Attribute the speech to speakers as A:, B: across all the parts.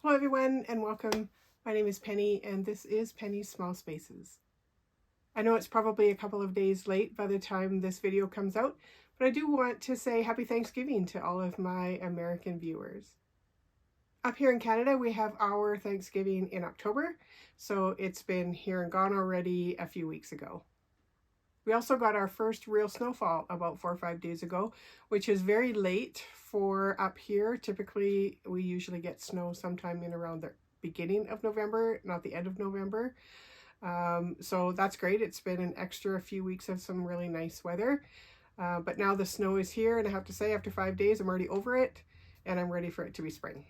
A: Hello everyone and welcome. My name is Penny and this is Penny's Small Spaces. I know it's probably a couple of days late by the time this video comes out, but I do want to say happy Thanksgiving to all of my American viewers. Up here in Canada, we have our Thanksgiving in October, so it's been here and gone already a few weeks ago. We also got our first real snowfall about 4 or 5 days ago, which is very late for up here. Typically, we usually get snow sometime in around the beginning of November, not the end of November. So that's great. It's been an extra few weeks of some really nice weather. But now the snow is here, and I have to say, after 5 days, I'm already over it, and I'm ready for it to be spring.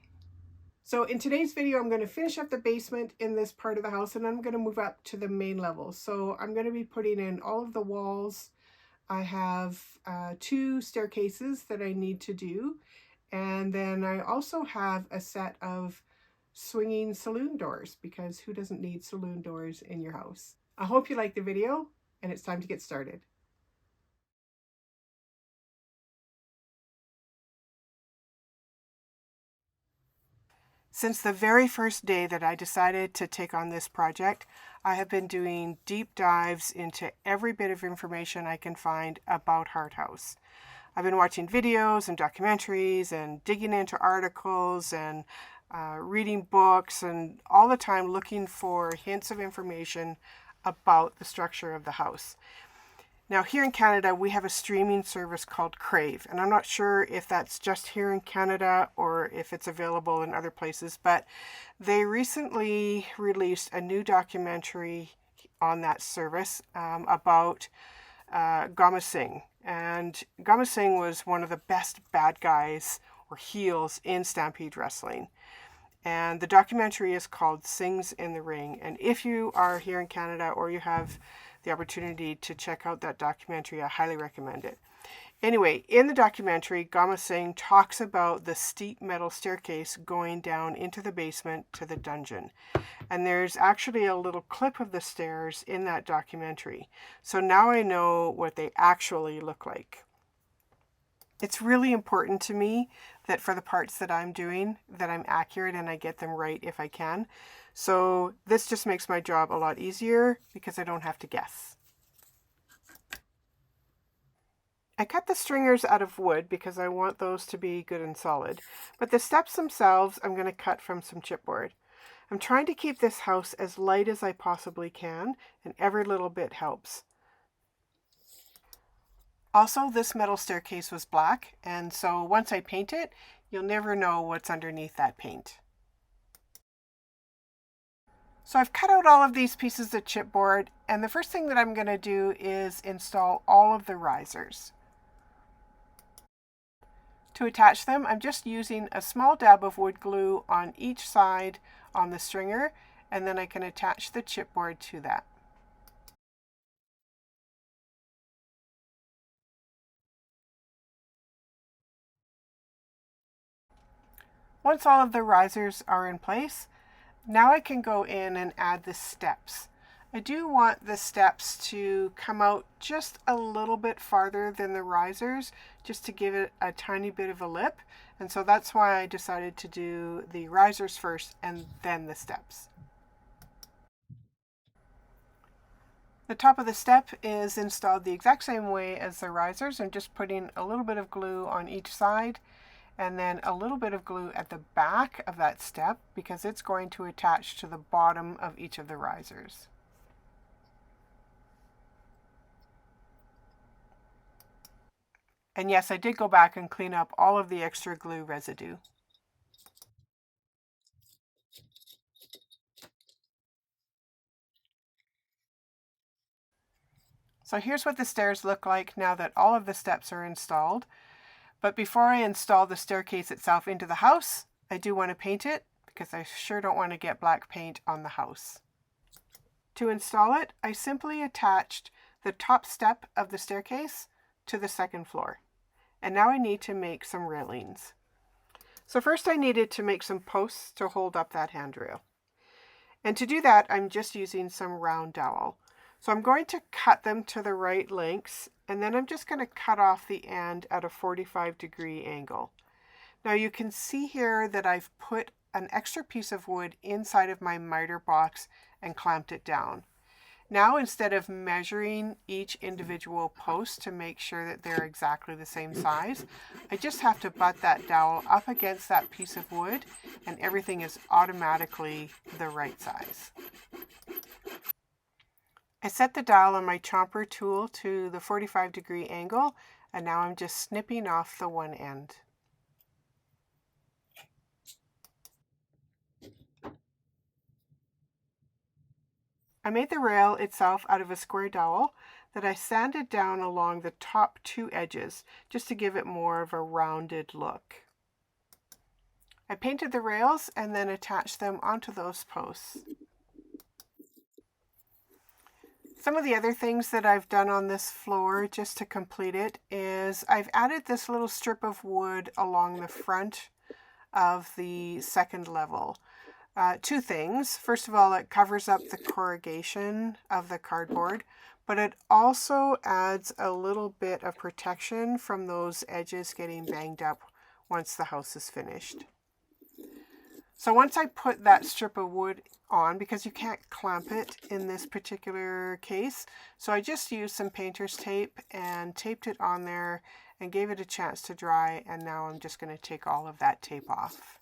A: So in today's video, I'm going to finish up the basement in this part of the house, and I'm going to move up to the main level. So I'm going to be putting in all of the walls. I have 2 staircases that I need to do. And then I also have a set of swinging saloon doors, because who doesn't need saloon doors in your house? I hope you like the video, and it's time to get started. Since the very first day that I decided to take on this project, I have been doing deep dives into every bit of information I can find about Hart House. I've been watching videos and documentaries and digging into articles and reading books, and all the time looking for hints of information about the structure of the house. Now, here in Canada, we have a streaming service called Crave, and I'm not sure if that's just here in Canada or if it's available in other places, but they recently released a new documentary on that service about Gama Singh. And Gama Singh was one of the best bad guys or heels in Stampede Wrestling. And the documentary is called Singh's in the Ring. And if you are here in Canada or you have the opportunity to check out that documentary, I highly recommend it. Anyway, in the documentary, Gama Singh talks about the steep metal staircase going down into the basement to the dungeon. And there's actually a little clip of the stairs in that documentary. So now I know what they actually look like. It's really important to me that for the parts that I'm doing, that I'm accurate and I get them right if I can. So this just makes my job a lot easier because I don't have to guess. I cut the stringers out of wood because I want those to be good and solid, but the steps themselves I'm going to cut from some chipboard. I'm trying to keep this house as light as I possibly can, and every little bit helps. Also, this metal staircase was black, and so once I paint it, you'll never know what's underneath that paint. So I've cut out all of these pieces of chipboard, and the first thing that I'm going to do is install all of the risers. To attach them, I'm just using a small dab of wood glue on each side on the stringer, and then I can attach the chipboard to that. Once all of the risers are in place, now I can go in and add the steps. I do want the steps to come out just a little bit farther than the risers, just to give it a tiny bit of a lip. And so that's why I decided to do the risers first and then the steps. The top of the step is installed the exact same way as the risers. I'm just putting a little bit of glue on each side, and then a little bit of glue at the back of that step because it's going to attach to the bottom of each of the risers. And yes, I did go back and clean up all of the extra glue residue. So here's what the stairs look like now that all of the steps are installed. But before I install the staircase itself into the house, I do want to paint it because I sure don't want to get black paint on the house. To install it, I simply attached the top step of the staircase to the second floor. And now I need to make some railings. So first I needed to make some posts to hold up that handrail. And to do that, I'm just using some round dowel. So I'm going to cut them to the right lengths, and then I'm just going to cut off the end at a 45-degree angle. Now you can see here that I've put an extra piece of wood inside of my miter box and clamped it down. Now, instead of measuring each individual post to make sure that they're exactly the same size, I just have to butt that dowel up against that piece of wood and everything is automatically the right size. I set the dowel on my chomper tool to the 45-degree angle, and now I'm just snipping off the one end. I made the rail itself out of a square dowel that I sanded down along the top two edges just to give it more of a rounded look. I painted the rails and then attached them onto those posts. Some of the other things that I've done on this floor just to complete it is I've added this little strip of wood along the front of the second level. Two things. First of all, it covers up the corrugation of the cardboard, but it also adds a little bit of protection from those edges getting banged up once the house is finished. So once I put that strip of wood on, because you can't clamp it in this particular case, so I just used some painter's tape and taped it on there and gave it a chance to dry, and now I'm just going to take all of that tape off.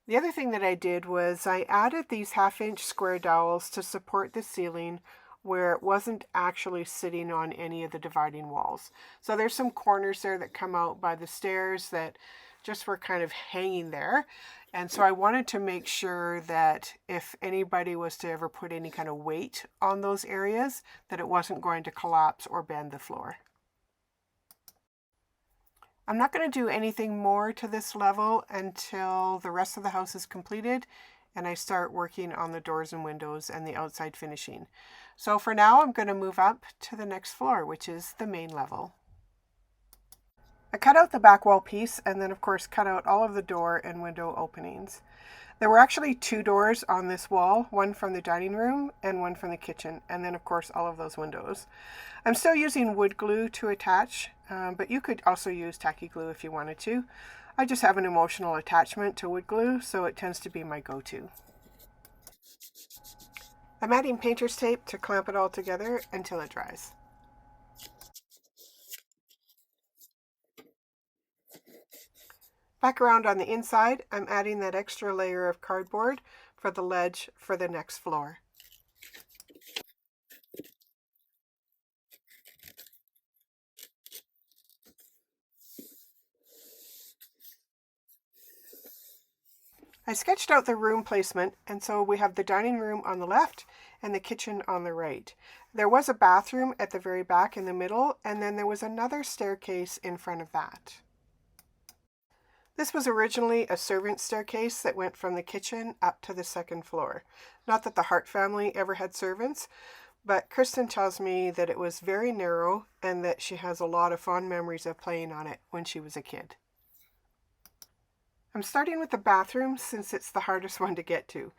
A: The other thing that I did was I added these 1/2-inch square dowels to support the ceiling where it wasn't actually sitting on any of the dividing walls. So there's some corners there that come out by the stairs that just were kind of hanging there. And so I wanted to make sure that if anybody was to ever put any kind of weight on those areas, that it wasn't going to collapse or bend the floor. I'm not going to do anything more to this level until the rest of the house is completed and I start working on the doors and windows and the outside finishing. So for now, I'm going to move up to the next floor, which is the main level. I cut out the back wall piece and then of course cut out all of the door and window openings. There were actually 2 doors on this wall, one from the dining room and one from the kitchen, and then of course all of those windows. I'm still using wood glue to attach, but you could also use tacky glue if you wanted to. I just have an emotional attachment to wood glue, so it tends to be my go-to. I'm adding painter's tape to clamp it all together until it dries. Back around on the inside, I'm adding that extra layer of cardboard for the ledge for the next floor. I sketched out the room placement, and so we have the dining room on the left and the kitchen on the right. There was a bathroom at the very back in the middle, and then there was another staircase in front of that. This was originally a servant staircase that went from the kitchen up to the second floor. Not that the Hart family ever had servants, but Kristen tells me that it was very narrow and that she has a lot of fond memories of playing on it when she was a kid. I'm starting with the bathroom since it's the hardest one to get to.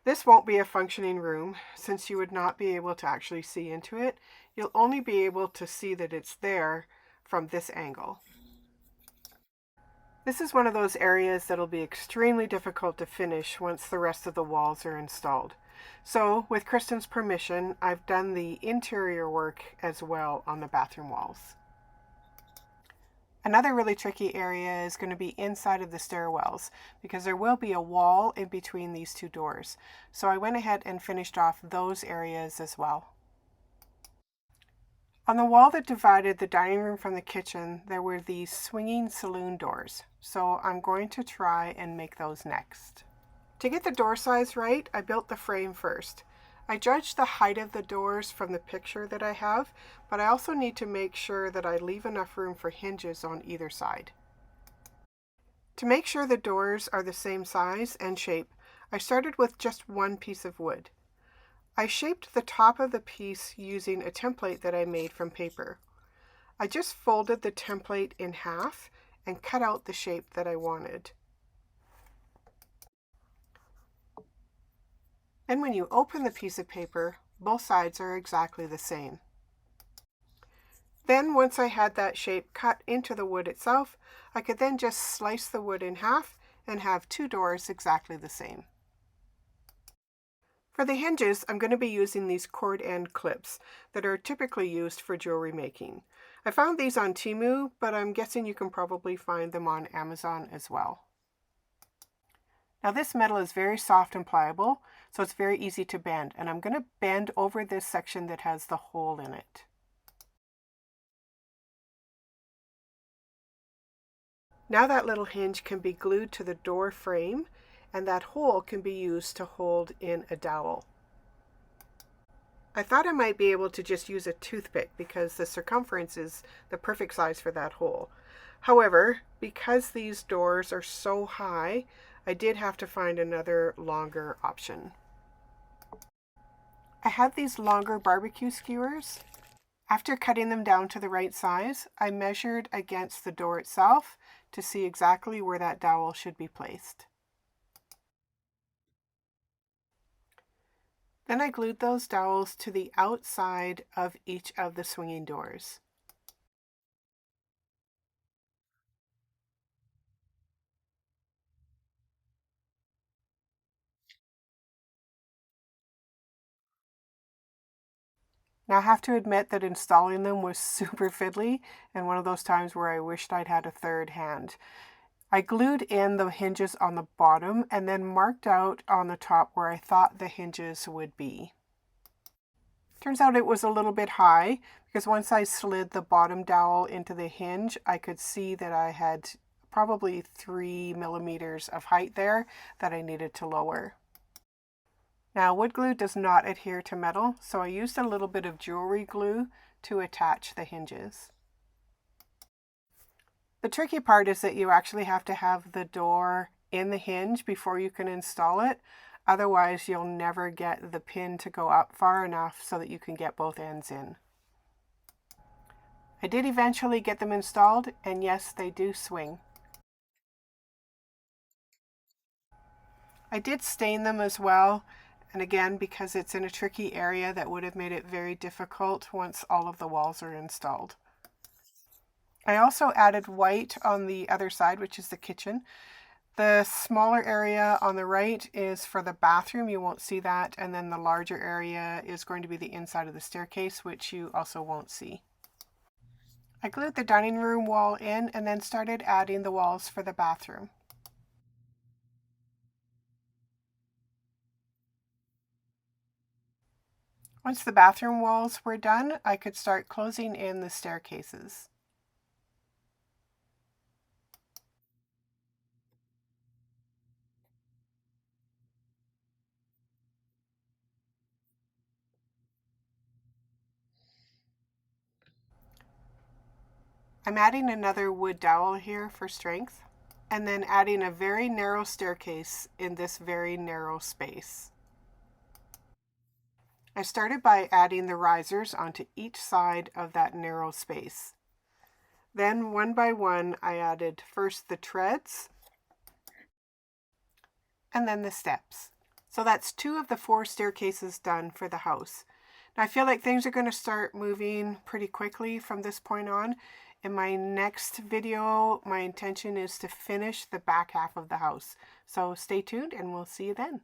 A: This won't be a functioning room since you would not be able to actually see into it. You'll only be able to see that it's there from this angle. This is one of those areas that'll be extremely difficult to finish once the rest of the walls are installed. So, with Kristen's permission, I've done the interior work as well on the bathroom walls. Another really tricky area is going to be inside of the stairwells because there will be a wall in between these 2 doors. So I went ahead and finished off those areas as well. On the wall that divided the dining room from the kitchen, there were these swinging saloon doors. So I'm going to try and make those next. To get the door size right, I built the frame first. I judged the height of the doors from the picture that I have, but I also need to make sure that I leave enough room for hinges on either side. To make sure the doors are the same size and shape, I started with just one piece of wood. I shaped the top of the piece using a template that I made from paper. I just folded the template in half and cut out the shape that I wanted. And when you open the piece of paper, both sides are exactly the same. Then once I had that shape cut into the wood itself, I could then just slice the wood in half and have two doors exactly the same. For the hinges, I'm going to be using these cord end clips that are typically used for jewelry making. I found these on Temu, but I'm guessing you can probably find them on Amazon as well. Now this metal is very soft and pliable, so it's very easy to bend, and I'm going to bend over this section that has the hole in it. Now that little hinge can be glued to the door frame, and that hole can be used to hold in a dowel. I thought I might be able to just use a toothpick because the circumference is the perfect size for that hole. However, because these doors are so high, I did have to find another longer option. I had these longer barbecue skewers. After cutting them down to the right size, I measured against the door itself to see exactly where that dowel should be placed. Then I glued those dowels to the outside of each of the swinging doors. Now I have to admit that installing them was super fiddly and one of those times where I wished I'd had a third hand. I glued in the hinges on the bottom and then marked out on the top where I thought the hinges would be. Turns out it was a little bit high because once I slid the bottom dowel into the hinge, I could see that I had probably 3 millimeters of height there that I needed to lower. Now wood glue does not adhere to metal, so I used a little bit of jewelry glue to attach the hinges. The tricky part is that you actually have to have the door in the hinge before you can install it. Otherwise, you'll never get the pin to go up far enough so that you can get both ends in. I did eventually get them installed, and yes, they do swing. I did stain them as well, and again, because it's in a tricky area, that would have made it very difficult once all of the walls are installed. I also added white on the other side, which is the kitchen. The smaller area on the right is for the bathroom, you won't see that, and then the larger area is going to be the inside of the staircase, which you also won't see. I glued the dining room wall in and then started adding the walls for the bathroom. Once the bathroom walls were done, I could start closing in the staircases. I'm adding another wood dowel here for strength, and then adding a very narrow staircase in this very narrow space. I started by adding the risers onto each side of that narrow space. Then one by one, I added first the treads and then the steps. So that's 2 of the 4 staircases done for the house. Now I feel like things are going to start moving pretty quickly from this point on. In my next video, my intention is to finish the back half of the house. So stay tuned and we'll see you then.